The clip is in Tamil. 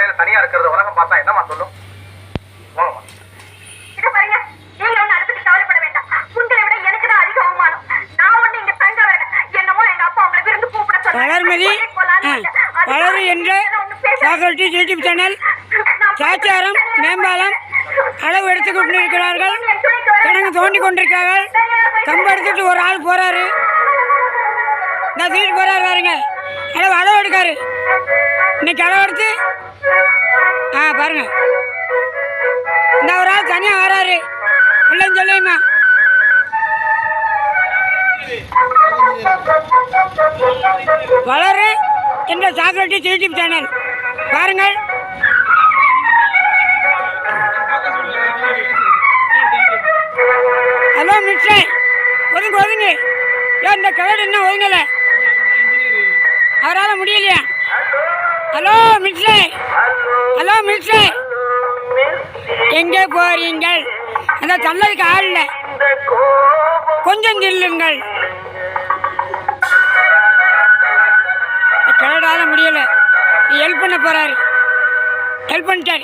அறையில தனியா இருக்கிறது உலகம் பார்த்தா என்னமா சொல்லும்? வாங்கம்மா. இத பாருங்க, நீங்க ஒண்ணு அதை பத்தி கவலைப்பட வேண்டாம். உங்களை விட எனக்கு தான் அதிக அவமானம். நான் ஒண்ணு இங்க தங்க வேண்டாம். என்னமோ எங்க அப்பா உங்களை விருந்து கூப்பிட சொன்னாங்க. வளர்மதி வளரு என்ற சாக்ரட்டிஸ் யூடியூப் சேனல் சாச்சாரம் மேம்பாலம் அளவு எடுத்துக் கொண்டிருக்கிறார்கள். கிணங்கு தோண்டி கொண்டிருக்கிறார்கள். கம்பு எடுத்துட்டு ஒரு ஆள் போறாரு. நான் தூக்கிட்டு போறாரு பாருங்க. அளவு எடுக்காரு. இன்னைக்கு அளவு எடுத்து பாருங்க. இந்த ஒரு ஆள் தனியா வராரு. இல்லைன்னு சொல்லியுமா வளரு என்ற சாக்ரட்டிஸ் யூடியூப் சேனல் பாருங்கள். ஹலோ மிஸ்டர், ஒதுங்க ஏன் இந்த கலர் என்ன ஒதுங்கல? அவரால் முடியலையா? ஹலோ மிஸ்டர் எங்கே போறீங்கள்? அந்த தள்ளதுக்கு ஆள் இல்லை, கொஞ்சம் நில்லுங்கள். கலடால முடியல. ஹெல்ப் பண்ண போறாரு. ஹெல்ப் பண்ணிட்டார்